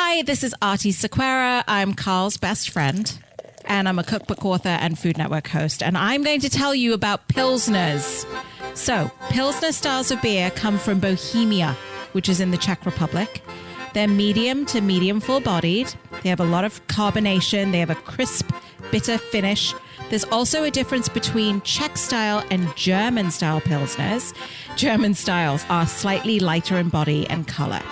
Hi, this is Artie Sequeira. I'm Carl's best friend, and I'm a cookbook author and Food Network host, and I'm going to tell you about Pilsners. So, Pilsner styles of beer come from Bohemia, which is in the Czech Republic. They're medium to medium full-bodied. They have a lot of carbonation. They have a crisp, bitter finish. There's also a difference between Czech-style and German-style Pilsners. German styles are slightly lighter in body and color.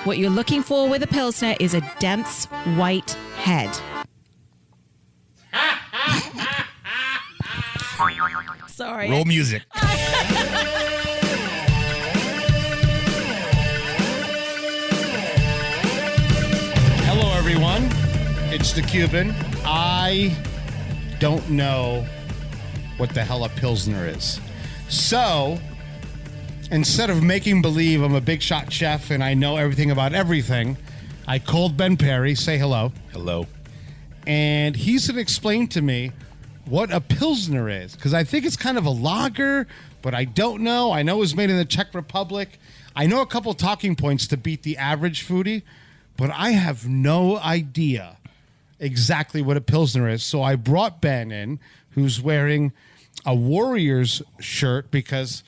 What you're looking for with a Pilsner is a dense, white head. Sorry. Roll music. Hello, everyone. It's the Cuban. I don't know what the hell a Pilsner is. So, instead of making believe I'm a big shot chef and I know everything about everything, I called Ben Perry. Say hello. Hello. And he's going to explain to me what a Pilsner is, because I think it's kind of a lager, but I don't know. I know it was made in the Czech Republic. I know a couple talking points to beat the average foodie, but I have no idea exactly what a Pilsner is. So I brought Ben in, who's wearing a Warriors shirt, because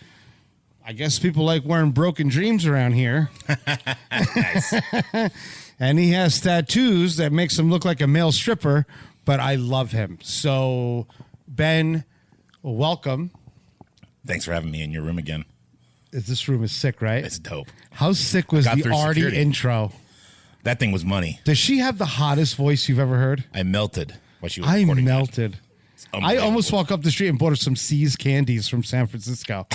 I guess people like wearing broken dreams around here. Nice. And he has tattoos that makes him look like a male stripper, but I love him. So, Ben, welcome. Thanks for having me in your room again. This room is sick, right? It's dope. How sick was Got the through Artie security. intro? That thing was money. Does she have the hottest voice you've ever heard? I melted while she was I recording that. melted. I Unbelievable. almost walked up the street and bought her some C's candies from San Francisco.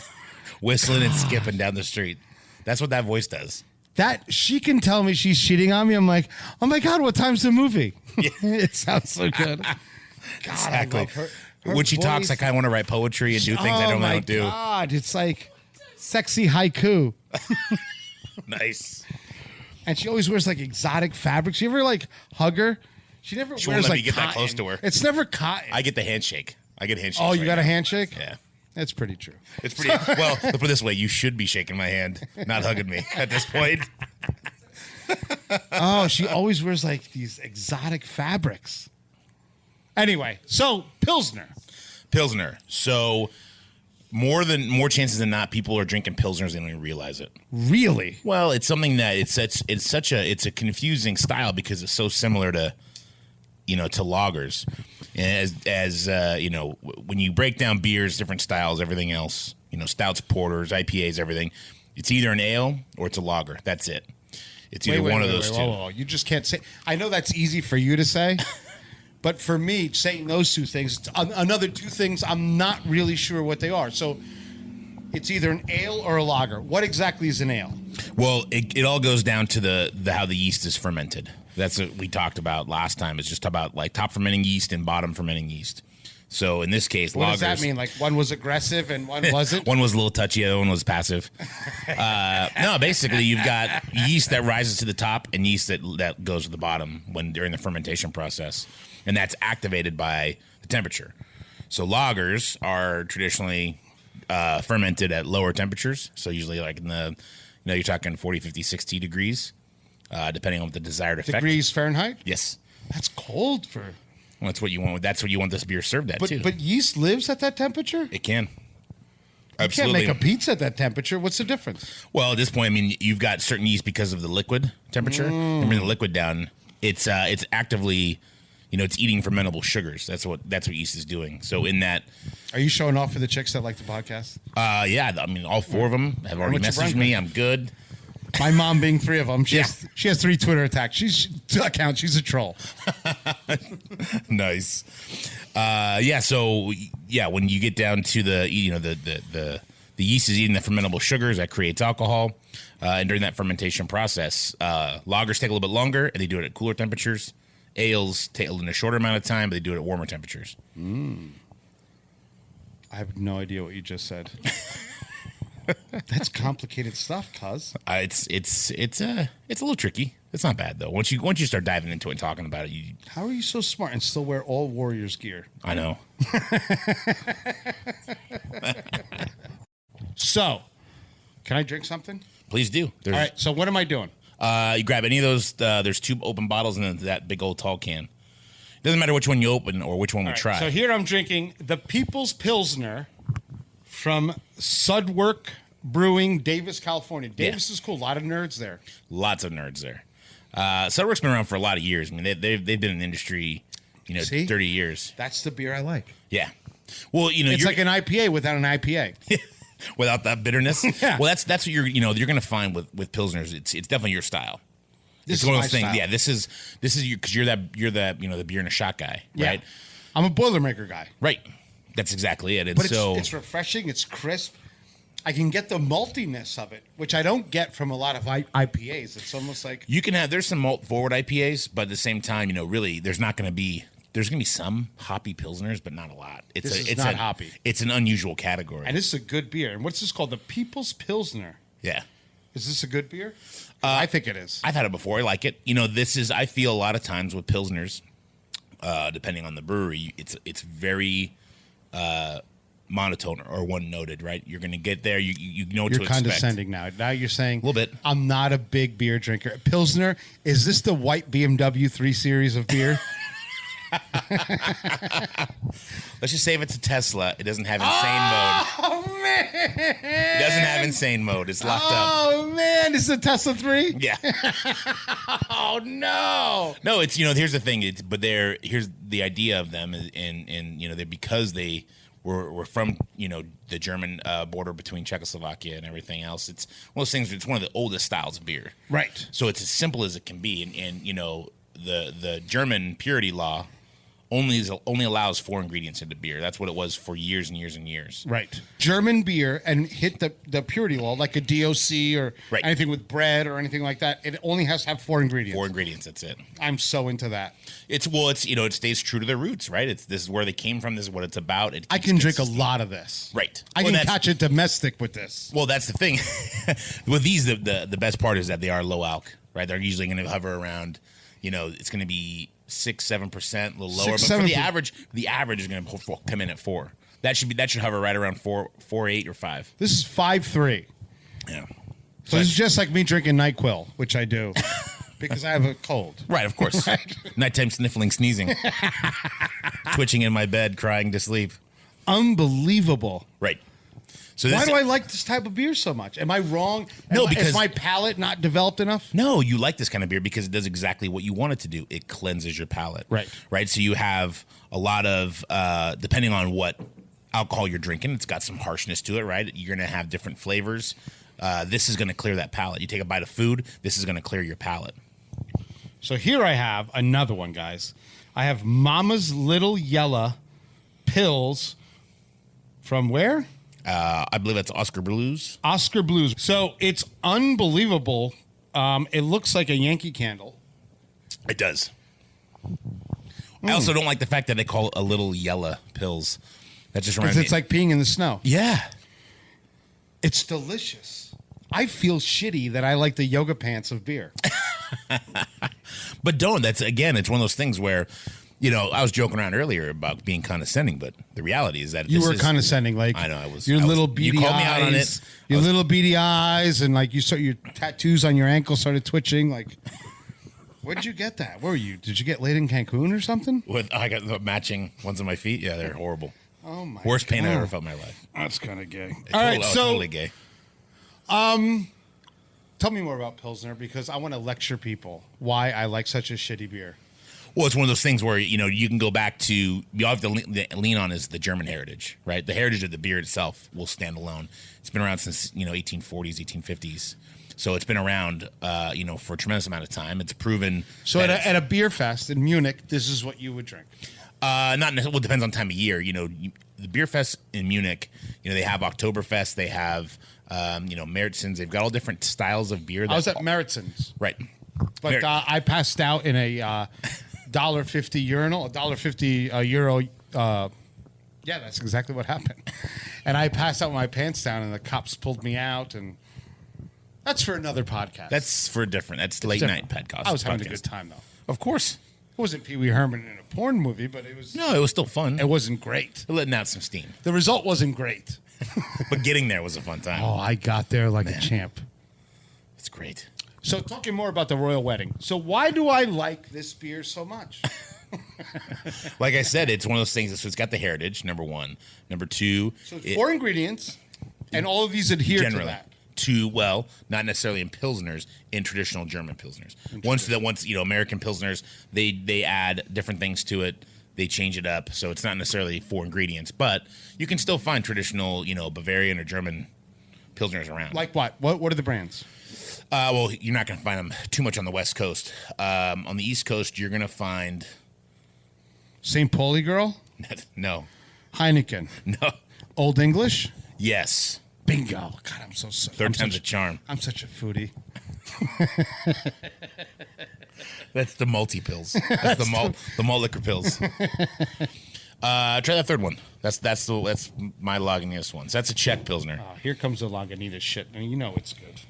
Whistling and skipping down the street. That's what that voice does. That she can tell me she's cheating on me. I'm like, oh my God, what time's the movie? It sounds so good. God, Exactly. I love her When she talks, voice. I kind of want to write poetry and do things I Oh my don't do. God, it's like sexy haiku. Nice. And she always wears like exotic fabrics. You ever like hug her? She never She won't wears let like me get that cotton. close to her. It's never cotton. I get the handshake. I get handshakes. Oh, you right got a now. handshake? Yeah. That's pretty true. It's pretty well. Let's put it this way: you should be shaking my hand, not hugging me at this point. Oh, she always wears like these exotic fabrics. Anyway, so Pilsner. Pilsner. So more chances than not, people are drinking Pilsners. They don't even realize it. Really? Well, it's something that it's a confusing style because it's so similar to lagers. And as you know, when you break down beers, different styles, everything else, stouts, porters, IPAs, everything, it's either an ale or it's a lager. That's it. It's either one of those two. Whoa. You just can't say. I know that's easy for you to say, but for me, saying those two things, another two things, I'm not really sure what they are. So it's either an ale or a lager. What exactly is an ale? Well, it all goes down to the how the yeast is fermented. That's what we talked about last time. It's just about like top fermenting yeast and bottom fermenting yeast. So in this case, What lagers. does that mean? Like one was aggressive and one wasn't? One was a little touchy, the other one was passive. No, basically you've got yeast that rises to the top and yeast that goes to the bottom during the fermentation process, and that's activated by the temperature. So lagers are traditionally fermented at lower temperatures. So usually like in the, you're talking 40, 50, 60 degrees, depending on the desired effect. Degrees Fahrenheit? Yes. That's cold for. Well, that's what you want. That's what you want this beer served at too. But yeast lives at that temperature? It can. You Absolutely. can't make a pizza at that temperature. What's the difference? Well, at this point, I mean, you've got certain yeast because of the liquid temperature. And bring the liquid down. It's actively, it's eating fermentable sugars. That's what yeast is doing. So in that, Are you showing off for the chicks that like the podcast? yeah, I mean, all four of them have already What's your messaged brand? me. I'm good. My mom being three of them. She has three Twitter attacks. She's a troll. Nice. Yeah. So yeah, when you get down to the yeast is eating the fermentable sugars that creates alcohol, and during that fermentation process, lagers take a little bit longer and they do it at cooler temperatures. Ales take in a shorter amount of time, but they do it at warmer temperatures. I have no idea what you just said. That's complicated stuff, cuz. It's a little tricky. It's not bad though. Once you start diving into it and talking about it, How are you so smart and still wear all Warriors gear? I know. So, can I drink something? Please do. All right, so what am I doing? You grab any of those. There's 2 open bottles and then that big old tall can. Doesn't matter which one you open or which one we try. So here I'm drinking the People's Pilsner from Sudwork Brewing, Davis, California. Davis is cool. A lot of nerds there. Lots of nerds there. Sudwork's been around for a lot of years. I mean, they've been in the industry, 30 years. That's the beer I like. Yeah. Well, it's like an IPA without an IPA. Without that bitterness. Yeah. Well, that's what you're going to find with Pilsners. It's definitely your style. This it's is one of my those things. style. Yeah, this is you because you're the beer in a shot guy, right? Yeah. I'm a Boilermaker guy. Right. That's exactly it. And But so it's refreshing. It's crisp. I can get the maltiness of it, which I don't get from a lot of IPAs. It's almost like you can have. There's some malt forward IPAs, but at the same time, really, there's going to be some hoppy Pilsners, but not a lot. It's not hoppy. It's an unusual category. And this is a good beer. And what's this called? The People's Pilsner. Yeah. Is this a good beer? I think it is. I've had it before. I like it. I feel a lot of times with Pilsners, depending on the brewery, it's very monotone or one-noted, right? You're going to get there. You know what to expect. You're condescending now. Now you're saying... A little bit. I'm not a big beer drinker. Pilsner, is this the white BMW 3 Series of beer? Let's just say if it's a Tesla, it doesn't have insane mode. Oh, man! It doesn't have insane mode. It's locked up. Oh, man! This is a Tesla 3? Yeah. Oh, no! No, it's, here's the thing. Here's the idea of them, and they're because they were from, the German border between Czechoslovakia and everything else. It's one of those things, it's one of the oldest styles of beer. Right. So it's as simple as it can be. And the German purity law only allows 4 ingredients into beer. That's what it was for years and years and years. Right. German beer and hit the purity law, like a DOC or anything with bread or anything like that. It only has to have 4 ingredients. 4 ingredients, that's it. I'm so into that. It stays true to their roots, right? This is where they came from. This is what it's about. I can drink a lot of this. Right. I can catch a domestic with this. Well, that's the thing. With these, the best part is that they are low alc, right? They're usually going to hover around, it's going to be 6-7%, a little lower. But for the average is going to come in at 4. That should hover right around 4.8 or 5. This is 5.3. Yeah. So this is just like me drinking NyQuil, which I do because I have a cold. Right, of course. Right. Nighttime sniffling, sneezing, twitching in my bed, crying to sleep. Unbelievable. Right. So why do I like this type of beer so much? Am I wrong? No, because is my palate not developed enough? No, you like this kind of beer because it does exactly what you want it to do. It cleanses your palate. Right. Right. So you have a lot of, depending on what alcohol you're drinking, it's got some harshness to it, right? You're going to have different flavors. This is going to clear that palate. You take a bite of food, this is going to clear your palate. So here I have another one, guys. I have Mama's Little Yella Pills from where? I believe that's Oscar Blues. Oscar Blues. So it's unbelievable. It looks like a Yankee Candle. It does. I also don't like the fact that they call it a Little Yella Pills. That just reminds me. Because it's like peeing in the snow. Yeah. It's delicious. I feel shitty that I like the yoga pants of beer. But it's one of those things where, I was joking around earlier about being condescending, but the reality is that you were condescending. Like I know I was. Your little beady you called eyes. Me out on it. Your little beady eyes, and like your tattoos on your ankle started twitching. Like, where'd you get that? Where were you? Did you get laid in Cancun or something? I got the matching ones on my feet. Yeah, they're horrible. Oh my! Worst pain God. I ever felt in my life. That's kind of gay. All right, so totally gay. Tell me more about Pilsner because I want to lecture people why I like such a shitty beer. Well, it's one of those things where, you can go back to, you have to lean on is the German heritage, right? The heritage of the beer itself will stand alone. It's been around since, 1840s, 1850s. So it's been around, for a tremendous amount of time. It's proven. So at a beer fest in Munich, this is what you would drink? Not necessarily. Well, it depends on time of year. The beer fest in Munich, they have Oktoberfest, they have, Märzen's. They've got all different styles of beer. I was at Märzen's. Right. But I passed out in a $1.50 urinal, $1.50 euro. Yeah, that's exactly what happened. And I passed out with my pants down, and the cops pulled me out, and that's for another podcast. That's late night podcast. I was having a good time, though. Of course. It wasn't Pee Wee Herman in a porn movie, but it was... No, it was still fun. It wasn't great. Letting out some steam. The result wasn't great. But getting there was a fun time. Oh, I got there like a champ. It's great. So talking more about the royal wedding. So why do I like this beer so much? Like I said, it's one of those things. So it's got the heritage. Number one. Number two. So it's 4 ingredients, and all of these adhere to that. Well, not necessarily in pilsners, in traditional German pilsners. Once American pilsners, they add different things to it. They change it up, so it's not necessarily 4 ingredients, but you can still find traditional, Bavarian or German pilsners around. Like what? What are the brands? Well, you're not going to find them too much on the West Coast. On the East Coast, you're going to find St. Pauli Girl? No. Heineken? No. Old English? Yes. Bingo. God, I'm so Third time's a charm. I'm such a foodie. That's the multi pills. That's the malt liquor pills. Try that third one. That's my Lagunitas one. So that's a Czech Pilsner. Oh, here comes the Lagunitas shit. And you know it's good.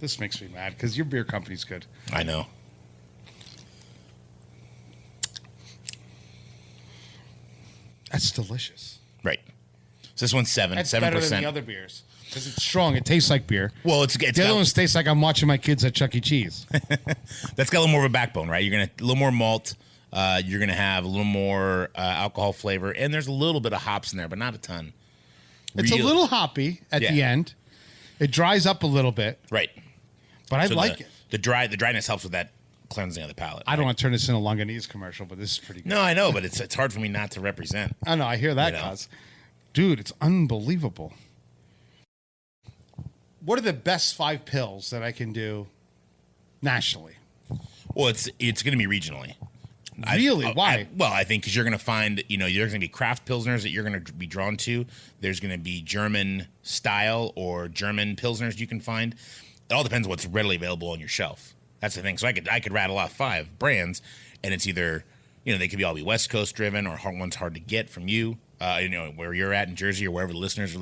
This makes me mad because your beer company's good. I know. That's delicious. Right. So this one's 7%. That's better than the other beers because it's strong. It tastes like beer. Well, the other ones taste like I'm watching my kids at Chuck E. Cheese. That's got a little more of a backbone, right? You're gonna a little more malt. You're gonna have a little more alcohol flavor, and there's a little bit of hops in there, but not a ton. It's a little hoppy at the end. It dries up a little bit, right? But I like it. The dryness helps with that cleansing of the palate. I don't want to turn this into a Lagunitas commercial, but this is pretty good. No, I know, but it's hard for me not to represent. I know. I hear that, cause, dude, it's unbelievable. What are the best 5 pills that I can do nationally? Well, it's going to be regionally. Really? Why? I think because you're going to find, there's going to be craft pilsners that you're going to be drawn to. There's going to be German style or German pilsners you can find. It all depends what's readily available on your shelf. That's the thing. So I could rattle off 5 brands, and it's either, they could all be West Coast driven or one's hard to get from you. Where you're at in Jersey or wherever the listeners,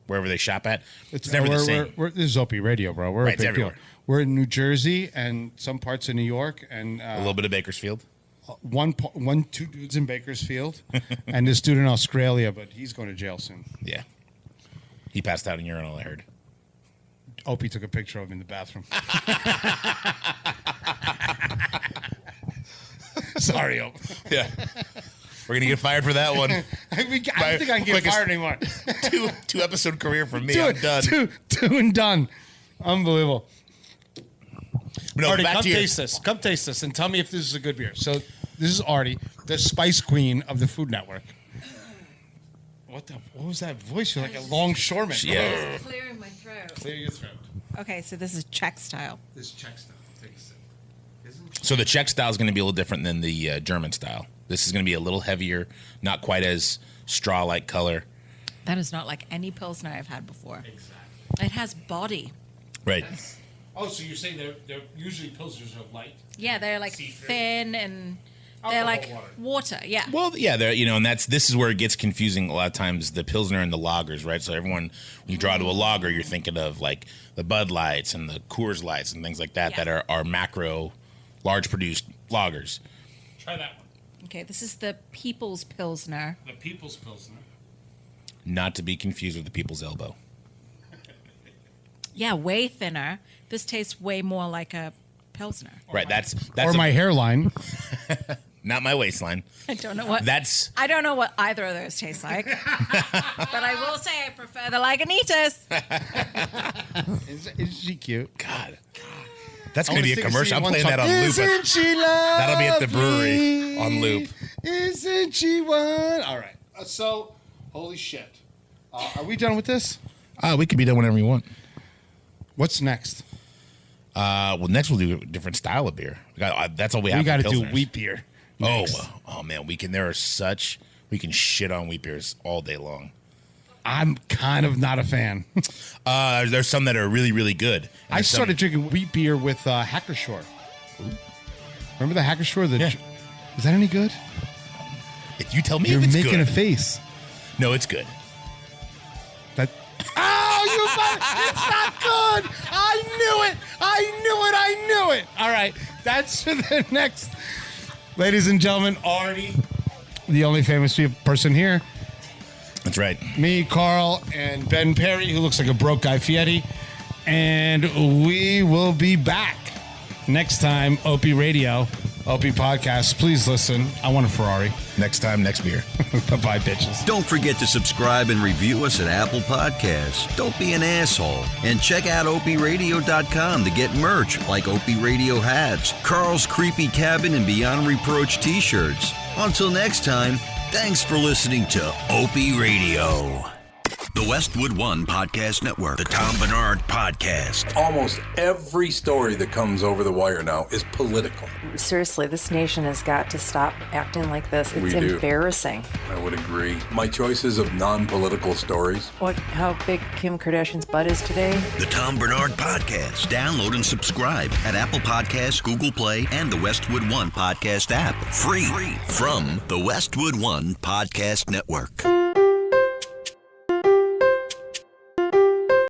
wherever they shop at. It's never the same. This is Opie Radio, bro. We're a big deal. We're in New Jersey and some parts of New York and a little bit of Bakersfield. 2 dudes in Bakersfield, and this dude in Australia, but he's going to jail soon. Yeah, he passed out in urinal. I heard. Opie took a picture of him in the bathroom. Sorry, Opie. Yeah. We're gonna get fired for that one. I don't think I can get fired anymore. two episode career from me. I'm done. Two and done. Unbelievable. No, Artie, come taste this. Come taste this and tell me if this is a good beer. So this is Artie, the Spice Queen of the Food Network. What was that voice? You're like a longshoreman. Yeah. It's clearing my throat. Clear your throat. Okay, so this is Czech style. This is Czech style. Take a sip. So the Czech style is going to be a little different than the German style. This is going to be a little heavier, not quite as straw-like color. That is not like any Pilsner I've had before. Exactly. It has body. Right. Oh, so you're saying they're usually Pilsners are light? Yeah, they're like thin and they're like water. Yeah. Well, yeah, they're and this is where it gets confusing a lot of times. The Pilsner and the lagers, right? So everyone, when you draw to a lager, you're thinking of like the Bud Lights and the Coors Lights and things like that that are macro, large produced lagers. Try that one. Okay, this is the People's Pilsner. The People's Pilsner. Not to be confused with the People's Elbow. Yeah, way thinner. This tastes way more like a Pilsner. Right, that's my hairline. Not my waistline. I don't know what. I don't know what either of those taste like. But I will say I prefer the Lagunitas. Is she cute? God. That's going to be a commercial. I'm playing that on loop. Isn't she lovely? That'll be at the brewery on loop. Isn't she one? All right. So, holy shit. Are we done with this? We can be done whenever you want. What's next? Well, next we'll do a different style of beer. That's all we have. We got to do wheat beer. Oh man, we can. We can shit on wheat beers all day long. I'm kind of not a fan. There's some that are really, really good. I started drinking wheat beer with Hackershore. Remember the Hackershore? Is that any good? If you tell me You're if it's making good. a face. No, it's good. It's not good. I knew it. All right. That's for the next. Ladies and gentlemen, Artie, the only famous person here. That's right. Me, Carl, and Ben Perry, who looks like a broke Guy Fieri. And we will be back next time. Opie Radio, Opie Podcast. Please listen. I want a Ferrari. Next time, next beer. Bye-bye, bitches. Don't forget to subscribe and review us at Apple Podcasts. Don't be an asshole. And check out OpieRadio.com to get merch like Opie Radio hats, Carl's Creepy Cabin, and Beyond Reproach t-shirts. Until next time, thanks for listening to Opie Radio. The Westwood One Podcast Network, the Tom Bernard Podcast. Almost every story that comes over the wire now is political. Seriously, this nation has got to stop acting like this. It's We do. embarrassing. I would agree. My choices of non-political stories. How big Kim Kardashian's butt is today? The Tom Bernard Podcast. Download and subscribe at Apple Podcasts, Google Play, and the Westwood One Podcast app. Free from the Westwood One Podcast Network.